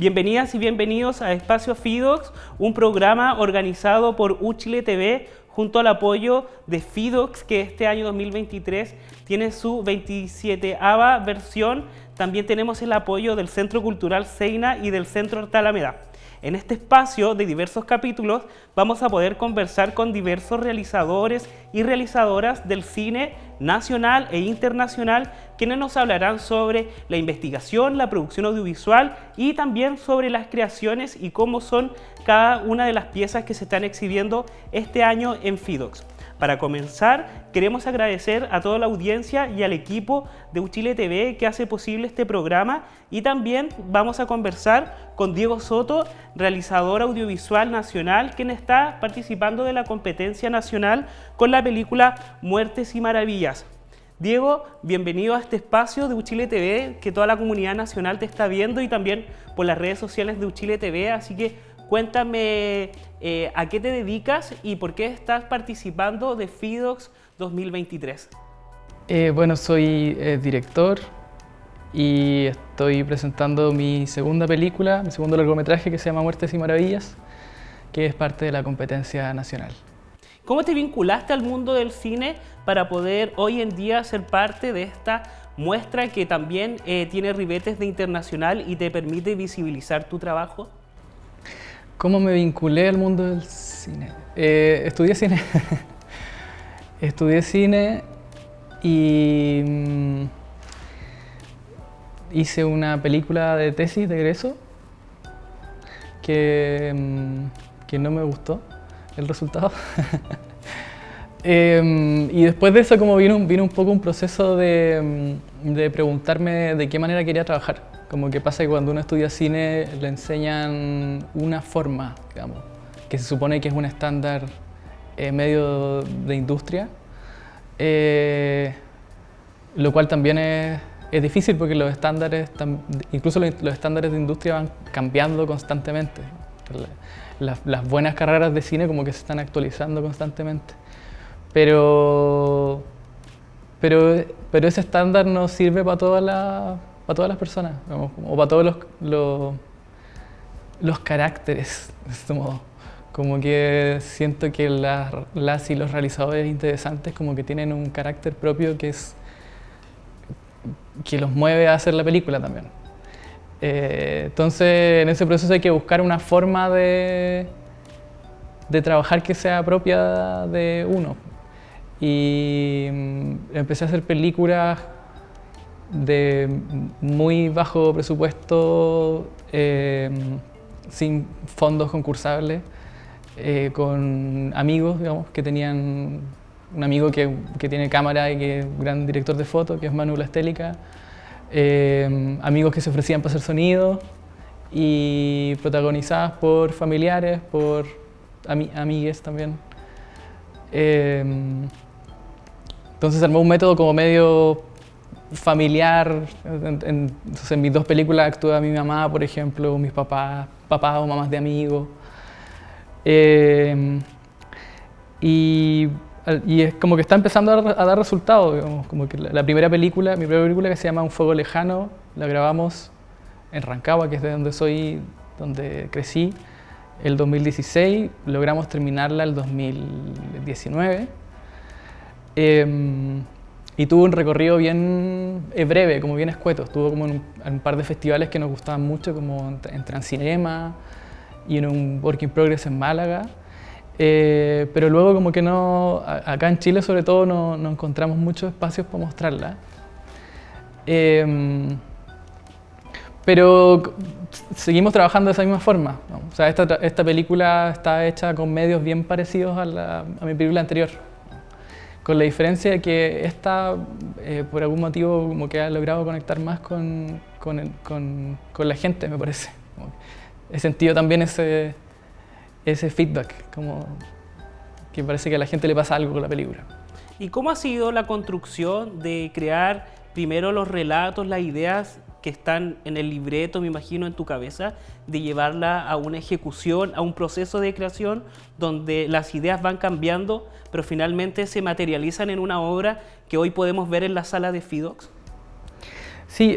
Bienvenidas y bienvenidos a Espacio FIDOX, un programa organizado por Uchile TV junto al apoyo de FIDOX, que este año 2023 tiene su 27ª versión. También tenemos el apoyo del Centro Cultural Seina y del Centro Horta Alameda. En este espacio de diversos capítulos vamos a poder conversar con diversos realizadores y realizadoras del cine nacional e internacional, quienes nos hablarán sobre la investigación, la producción audiovisual y también sobre las creaciones y cómo son cada una de las piezas que se están exhibiendo este año en FIDOX. Para comenzar, queremos agradecer a toda la audiencia y al equipo de Uchile TV que hace posible este programa, y también vamos a conversar con Diego Soto, realizador audiovisual nacional, quien está participando de la competencia nacional con la película Muertes y Maravillas. Diego, bienvenido a este espacio de Uchile TV, que toda la comunidad nacional te está viendo, y también por las redes sociales de Uchile TV, así que cuéntame a qué te dedicas y por qué estás participando de FIDOX 2023. Bueno, soy director y estoy presentando mi segunda película, mi segundo largometraje, que se llama Muertes y Maravillas, que es parte de la competencia nacional. ¿Cómo te vinculaste al mundo del cine para poder hoy en día ser parte de esta muestra que también tiene ribetes de internacional y te permite visibilizar tu trabajo? ¿Cómo me vinculé al mundo del cine? Estudié cine. Estudié cine y hice una película de tesis de egreso que no me gustó el resultado. Y después de eso como vino un poco un proceso de preguntarme de qué manera quería trabajar. Como que pasa que cuando uno estudia cine le enseñan una forma, digamos, que se supone que es un estándar medio de industria, lo cual también es difícil porque los estándares, incluso los estándares de industria van cambiando constantemente. Las buenas carreras de cine como que se están actualizando constantemente, pero ese estándar no sirve para todas las personas, digamos, o para todos los caracteres, de este modo. Como que siento que las y los realizadores interesantes como que tienen un carácter propio que los mueve a hacer la película también. Entonces, en ese proceso hay que buscar una forma de trabajar que sea propia de uno. Y empecé a hacer películas de muy bajo presupuesto, sin fondos concursables, con amigos, digamos, que tenían un amigo que tiene cámara y que es un gran director de foto, que es Manu Lastélica, amigos que se ofrecían para hacer sonido, y protagonizadas por familiares, por amigues también. Entonces se armó un método como medio familiar. Entonces en mis dos películas actúa mi mamá, por ejemplo, mis papás o mamás de amigos. Y es como que está empezando a dar resultados, digamos. Como que mi primera película que se llama Un fuego lejano, la grabamos en Rancagua, que es de donde crecí, el 2016, logramos terminarla el 2019. Y tuvo un recorrido bien breve, como bien escueto. Estuvo como en un par de festivales que nos gustaban mucho, como en Transcinema y en un Work in Progress en Málaga. Pero luego como que acá en Chile sobre todo no encontramos muchos espacios para mostrarla. Pero seguimos trabajando de esa misma forma, ¿no? O sea, esta película está hecha con medios bien parecidos a mi película anterior, con la diferencia de que esta, por algún motivo, como que ha logrado conectar más con la gente, me parece. He sentido también ese feedback, como que parece que a la gente le pasa algo con la película. ¿Y cómo ha sido la construcción de crear primero los relatos, las ideas que están en el libreto, me imagino, en tu cabeza, de llevarla a una ejecución, a un proceso de creación donde las ideas van cambiando, pero finalmente se materializan en una obra que hoy podemos ver en la sala de FIDOX? Sí,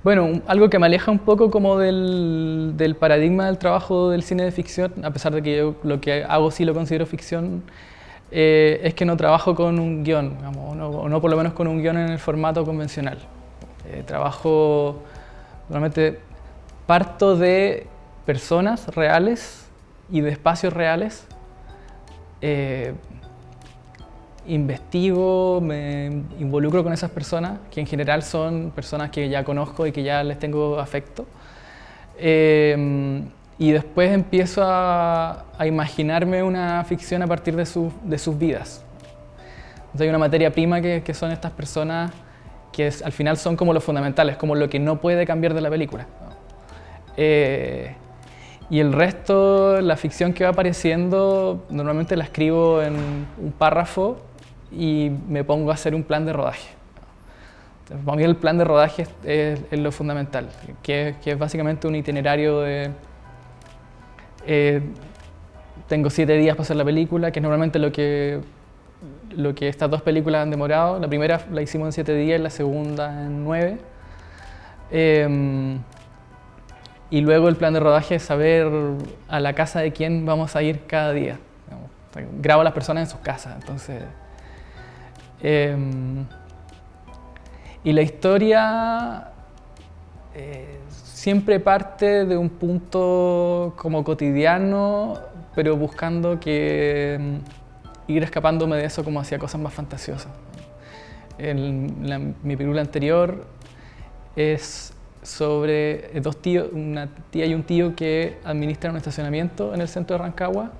Bueno, algo que me aleja un poco como del paradigma del trabajo del cine de ficción, a pesar de que yo lo que hago sí lo considero ficción, es que no trabajo con un guión, digamos, o no por lo menos con un guión en el formato convencional. Trabajo, normalmente parto de personas reales y de espacios reales. Investigo, me involucro con esas personas, que en general son personas que ya conozco y que ya les tengo afecto. Y después empiezo a imaginarme una ficción a partir de sus vidas. Entonces hay una materia prima que son estas personas que al final son como lo fundamentales, como lo que no puede cambiar de la película. Y el resto, la ficción que va apareciendo, normalmente la escribo en un párrafo y me pongo a hacer un plan de rodaje. Entonces, para mí el plan de rodaje es lo fundamental, que es básicamente un itinerario de... tengo 7 días para hacer la película, que es normalmente lo que estas 2 películas han demorado. La primera la hicimos en 7 días y la segunda en 9. Y luego el plan de rodaje es saber a la casa de quién vamos a ir cada día. Grabo a las personas en sus casas, entonces... y la historia siempre parte de un punto como cotidiano, pero buscando ir escapándome de eso como hacia cosas más fantasiosas. Mi película anterior es sobre 2 tíos, una tía y un tío que administran un estacionamiento en el centro de Rancagua,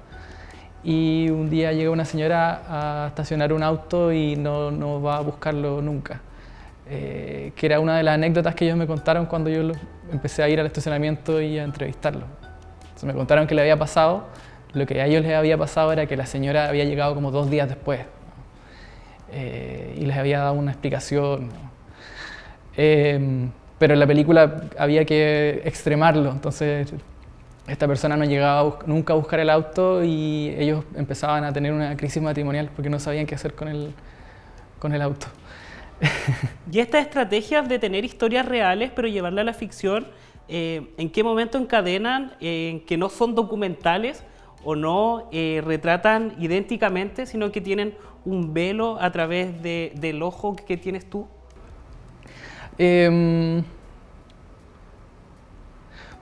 y un día llega una señora a estacionar un auto y no va a buscarlo nunca. Que era una de las anécdotas que ellos me contaron cuando yo empecé a ir al estacionamiento y a entrevistarlo. Entonces me contaron que le había pasado, lo que a ellos les había pasado era que la señora había llegado como 2 días después, y les había dado una explicación. Pero en la película había que extremarlo, entonces esta persona no llegaba nunca a buscar el auto y ellos empezaban a tener una crisis matrimonial porque no sabían qué hacer con el auto. Y estas estrategias de tener historias reales pero llevarla a la ficción, ¿en qué momento encadenan en que no son documentales o no retratan idénticamente, sino que tienen un velo a través del ojo que tienes tú?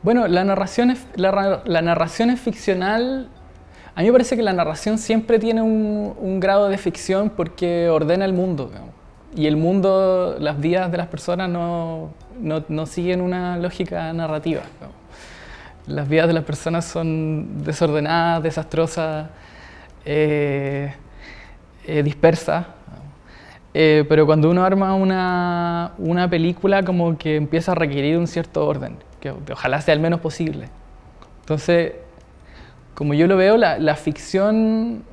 Bueno, la narración es ficcional. A mí me parece que la narración siempre tiene un grado de ficción porque ordena el mundo, digamos. Y el mundo, las vidas de las personas no siguen una lógica narrativa, digamos. Las vidas de las personas son desordenadas, desastrosas, dispersas. Pero cuando uno arma una película, como que empieza a requerir un cierto orden, que ojalá sea el menos posible. Entonces, como yo lo veo, la ficción,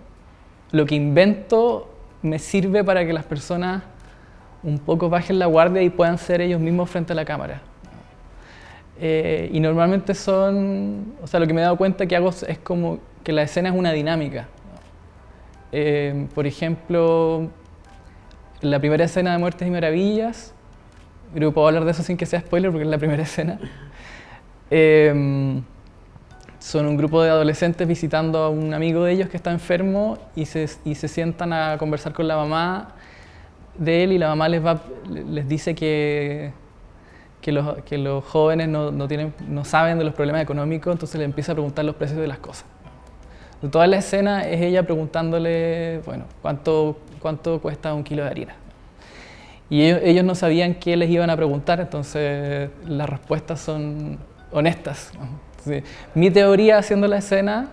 lo que invento, me sirve para que las personas un poco bajen la guardia y puedan ser ellos mismos frente a la cámara. Y normalmente lo que me he dado cuenta que hago es como que la escena es una dinámica. Por ejemplo, la primera escena de Muertes y Maravillas, creo que puedo hablar de eso sin que sea spoiler porque es la primera escena. Son un grupo de adolescentes visitando a un amigo de ellos que está enfermo y se sientan a conversar con la mamá de él, y la mamá les dice que los jóvenes no saben de los problemas económicos, entonces le empieza a preguntar los precios de las cosas. Toda la escena es ella preguntándole, bueno, ¿cuánto cuesta 1 kilo de harina? Y ellos no sabían qué les iban a preguntar, entonces las respuestas son honestas. Entonces, mi teoría haciendo la escena,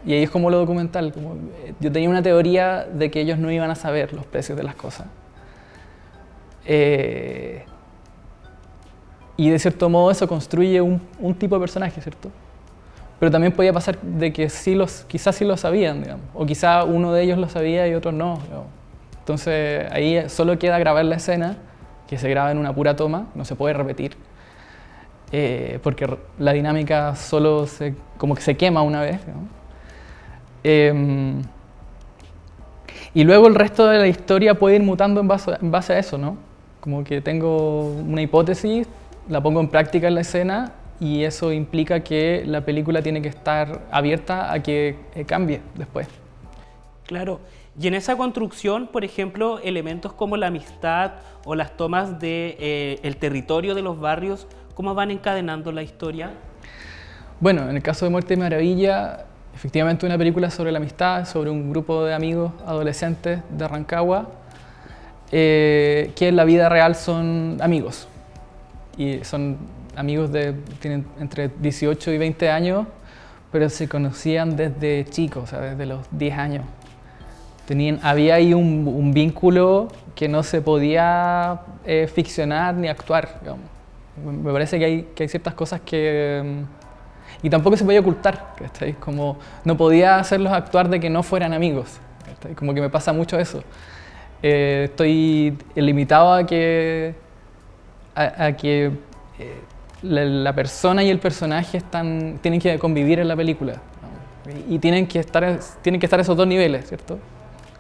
y ahí es como lo documental, yo tenía una teoría de que ellos no iban a saber los precios de las cosas. Y de cierto modo eso construye un tipo de personaje, ¿cierto? Pero también podía pasar de que quizás sí lo sabían, digamos, o quizás uno de ellos lo sabía y otros no, digamos. Entonces ahí solo queda grabar la escena, que se graba en una pura toma, no se puede repetir, porque la dinámica solo como que se quema una vez, ¿no? Y luego el resto de la historia puede ir mutando en base a eso, ¿no? Como que tengo una hipótesis la pongo en práctica en la escena y eso implica que la película tiene que estar abierta a que cambie después. Claro, y en esa construcción, por ejemplo, elementos como la amistad o las tomas de el territorio de los barrios, ¿cómo van encadenando la historia? Bueno, en el caso de Muerte y Maravilla, efectivamente una película sobre la amistad, sobre un grupo de amigos adolescentes de Rancagua, que en la vida real son amigos. Y son amigos tienen entre 18 y 20 años, pero se conocían desde chicos, o sea, desde los 10 años. Había ahí un vínculo que no se podía ficcionar ni actuar, digamos. Me parece que hay ciertas cosas que... y tampoco se podía ocultar, ¿cachai? Como no podía hacerlos actuar de que no fueran amigos, ¿cachai? Como que me pasa mucho eso. Estoy limitado a que la persona y el personaje tienen que convivir en la película, ¿no? Y tienen que estar esos dos niveles, ¿cierto?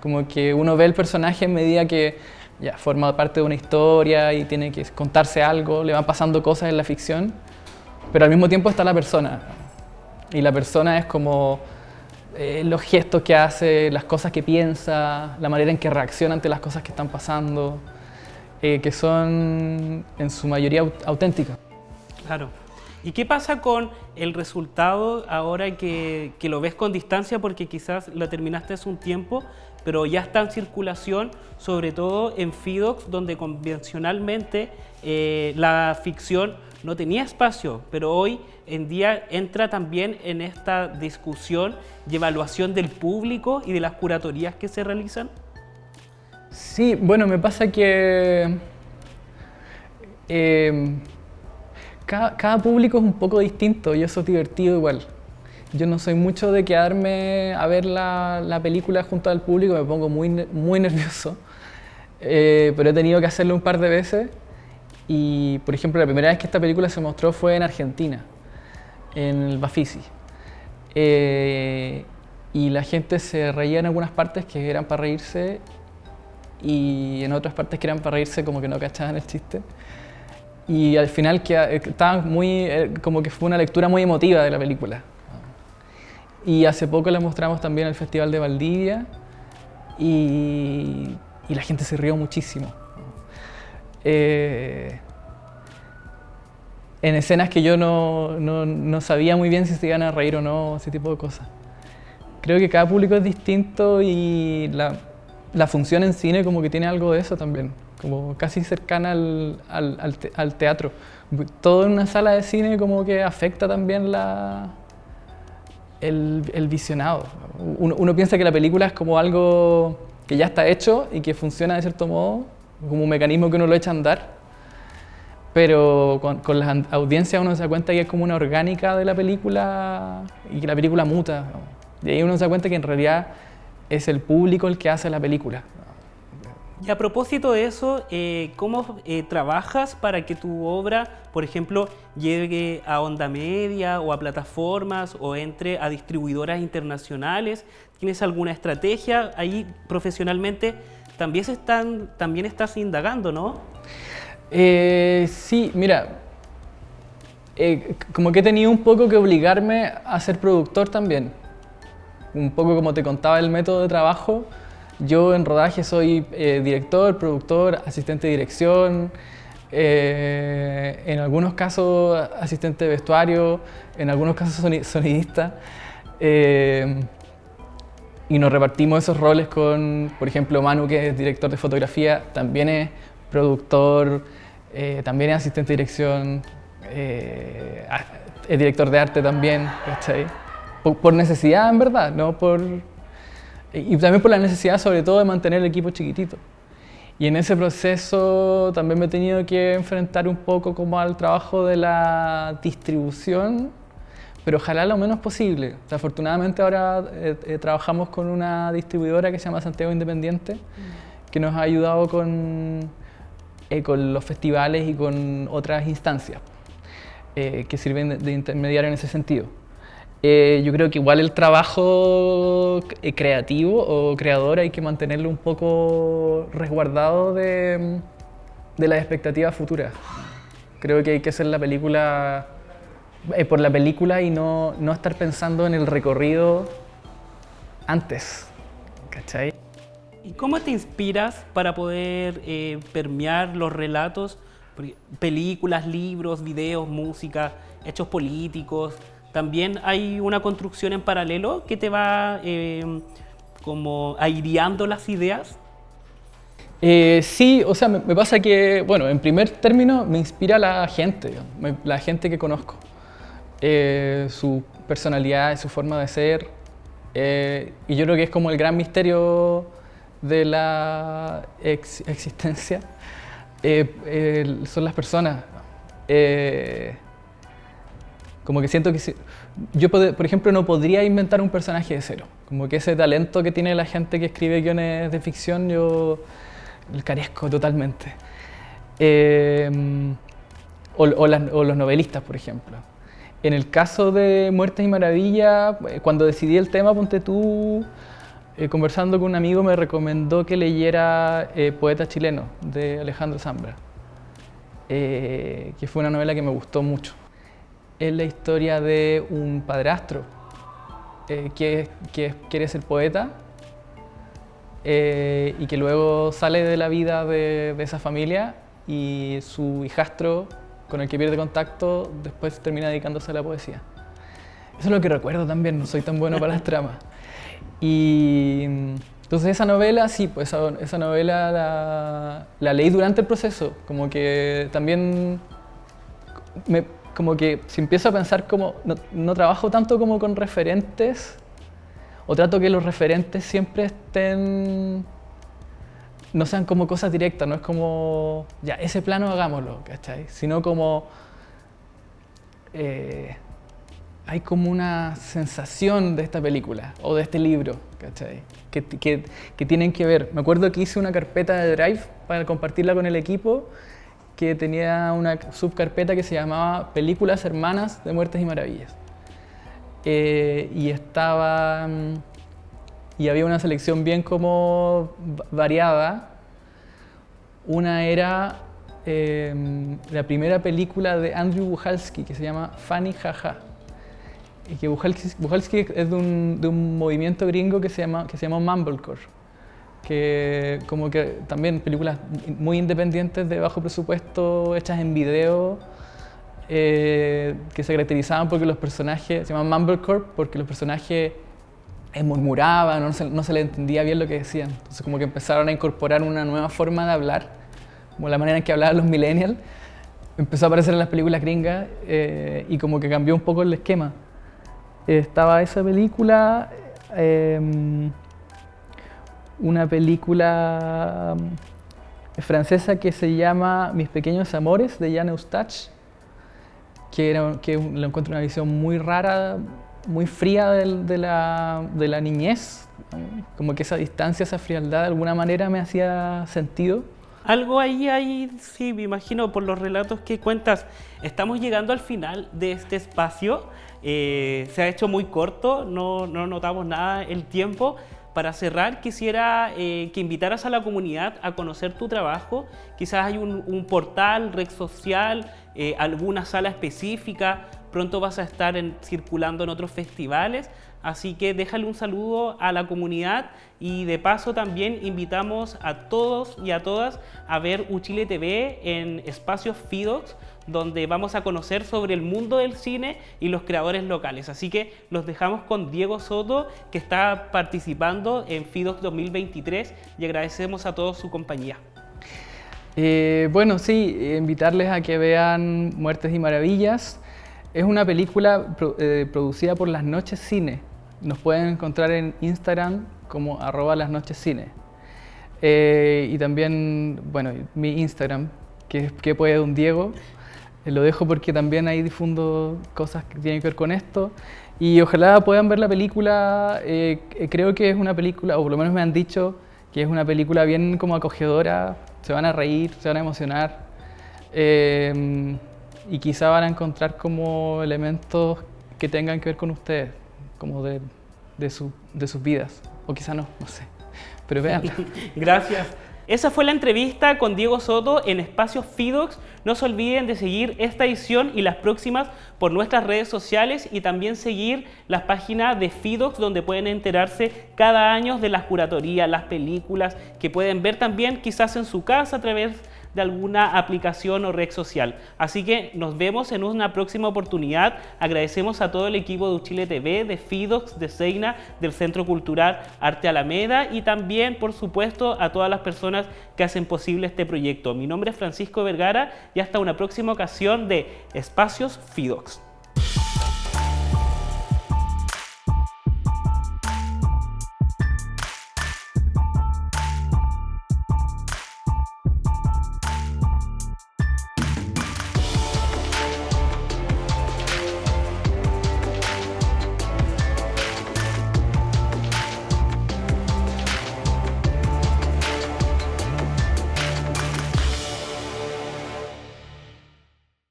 Como que uno ve el personaje en medida que ya forma parte de una historia y tiene que contarse algo, le van pasando cosas en la ficción, pero al mismo tiempo está la persona. Y la persona es como los gestos que hace, las cosas que piensa, la manera en que reacciona ante las cosas que están pasando, que son en su mayoría auténticas. Claro. ¿Y qué pasa con el resultado ahora que lo ves con distancia porque quizás lo terminaste hace un tiempo, pero ya está en circulación, sobre todo en Fidox, donde convencionalmente la ficción no tenía espacio, pero hoy en día entra también en esta discusión y evaluación del público y de las curatorías que se realizan? Sí, bueno, me pasa que cada público es un poco distinto y eso es divertido igual. Yo no soy mucho de quedarme a ver la película junto al público, me pongo muy nervioso, pero he tenido que hacerlo un par de veces. Y, por ejemplo, la primera vez que esta película se mostró fue en Argentina, en el Bafisi. Y la gente se reía en algunas partes que eran para reírse y en otras partes que eran para reírse como que no cachaban el chiste. Y al final estaba como que fue una lectura muy emotiva de la película. Y hace poco la mostramos también en el Festival de Valdivia y la gente se rió muchísimo. En escenas que yo no sabía muy bien si se iban a reír o no, ese tipo de cosas. Creo que cada público es distinto y la función en cine como que tiene algo de eso también, como casi cercana al teatro. Todo en una sala de cine como que afecta también el visionado. Uno piensa que la película es como algo que ya está hecho y que funciona de cierto modo, como un mecanismo que uno lo echa a andar, pero con las audiencias uno se da cuenta que es como una orgánica de la película y que la película muta. Y ahí uno se da cuenta que en realidad es el público el que hace la película. Y a propósito de eso, ¿cómo trabajas para que tu obra, por ejemplo, llegue a onda media o a plataformas o entre a distribuidoras internacionales? ¿Tienes alguna estrategia ahí profesionalmente? También estás indagando, ¿no? Sí, mira, como que he tenido un poco que obligarme a ser productor también. Un poco como te contaba el método de trabajo, yo en rodaje soy director, productor, asistente de dirección, en algunos casos asistente de vestuario, en algunos casos sonidista. Y nos repartimos esos roles con, por ejemplo, Manu, que es director de fotografía, también es productor, también es asistente de dirección, es director de arte también, ¿cachai? Por necesidad, en verdad, no por... Y también por la necesidad, sobre todo, de mantener el equipo chiquitito. Y en ese proceso también me he tenido que enfrentar un poco como al trabajo de la distribución, pero ojalá lo menos posible. O sea, afortunadamente ahora trabajamos con una distribuidora que se llama Santiago Independiente, que nos ha ayudado con los festivales y con otras instancias que sirven de intermediario en ese sentido. Yo creo que igual el trabajo creativo o creador hay que mantenerlo un poco resguardado de las expectativas futuras. Creo que hay que hacer la película por la película y no estar pensando en el recorrido antes, ¿cachai? ¿Y cómo te inspiras para poder permear los relatos? Películas, libros, videos, música, hechos políticos. También hay una construcción en paralelo que te va como aireando las ideas. Sí, o sea, me pasa que, bueno, en primer término me inspira la gente, digamos, la gente que conozco. Su personalidad, su forma de ser. Y yo creo que es como el gran misterio de la existencia. Son las personas. Como que siento que yo, por ejemplo, no podría inventar un personaje de cero. Como que ese talento que tiene la gente que escribe guiones de ficción, yo carezco totalmente. O los novelistas, por ejemplo. En el caso de Muertes y Maravillas, cuando decidí el tema, ponte tú, conversando con un amigo me recomendó que leyera Poeta chileno, de Alejandro Zambra, que fue una novela que me gustó mucho. Es la historia de un padrastro que quiere ser poeta y que luego sale de la vida de esa familia y su hijastro, con el que pierde contacto, después termina dedicándose a la poesía. Eso es lo que recuerdo también, no soy tan bueno para las tramas. Y entonces esa novela, sí, pues esa novela la leí durante el proceso, como que también como que si empiezo a pensar como, no trabajo tanto como con referentes, o trato que los referentes siempre no sean como cosas directas, no es como, ya, ese plano hagámoslo, ¿cachai? Sino como, hay como una sensación de esta película, o de este libro, ¿cachai? Que tienen que ver. Me acuerdo que hice una carpeta de Drive para compartirla con el equipo, que tenía una subcarpeta que se llamaba Películas Hermanas de Muertes y Maravillas. Y había una selección bien como variada. Una era la primera película de Andrew Buchalski, que se llama Funny Jaja. Y que Buchalski es de un movimiento gringo que se llama Mumblecore, que como que también películas muy independientes de bajo presupuesto, hechas en video, que se caracterizaban porque los personajes, se llaman Mumblecore porque los personajes murmuraban, no se les entendía bien lo que decían. Entonces como que empezaron a incorporar una nueva forma de hablar, como la manera en que hablaban los millennials, empezó a aparecer en las películas gringas y como que cambió un poco el esquema. Estaba esa película, una película francesa que se llama Mis Pequeños Amores, de Jan Eustache, que lo encuentro una visión muy rara, muy fría de la niñez, como que esa distancia, esa frialdad de alguna manera me hacía sentido. Algo ahí, sí, me imagino por los relatos que cuentas. Estamos llegando al final de este espacio. Se ha hecho muy corto, no notamos nada el tiempo. Para cerrar, quisiera que invitaras a la comunidad a conocer tu trabajo. Quizás hay un portal, red social, alguna sala específica. Pronto vas a estar circulando en otros festivales. Así que déjale un saludo a la comunidad y de paso también invitamos a todos y a todas a ver Uchile TV en Espacios Fidox, donde vamos a conocer sobre el mundo del cine y los creadores locales. Así que los dejamos con Diego Soto, que está participando en Fidox 2023 y agradecemos a todos su compañía. Bueno, sí, invitarles a que vean Muertes y Maravillas. Es una película producida por Las Noches Cine. Nos pueden encontrar en Instagram como @lasnochescine. Y también, bueno, mi Instagram, que es que puede un Diego. Lo dejo porque también ahí difundo cosas que tienen que ver con esto. Y ojalá puedan ver la película. Creo que es una película, o por lo menos me han dicho que es una película bien como acogedora. Se van a reír, se van a emocionar. Y quizá van a encontrar como elementos que tengan que ver con ustedes, como de sus vidas. O quizá no sé. Pero veanla. Gracias. Esa fue la entrevista con Diego Soto en Espacios Fidox. No se olviden de seguir esta edición y las próximas por nuestras redes sociales y también seguir las páginas de Fidox, donde pueden enterarse cada año de las curatorias, las películas que pueden ver también quizás en su casa a través de alguna aplicación o red social. Así que nos vemos en una próxima oportunidad. Agradecemos a todo el equipo de Uchile TV, de Fidox, de Seina, del Centro Cultural Arte Alameda y también, por supuesto, a todas las personas que hacen posible este proyecto. Mi nombre es Francisco Vergara y hasta una próxima ocasión de Espacios Fidox.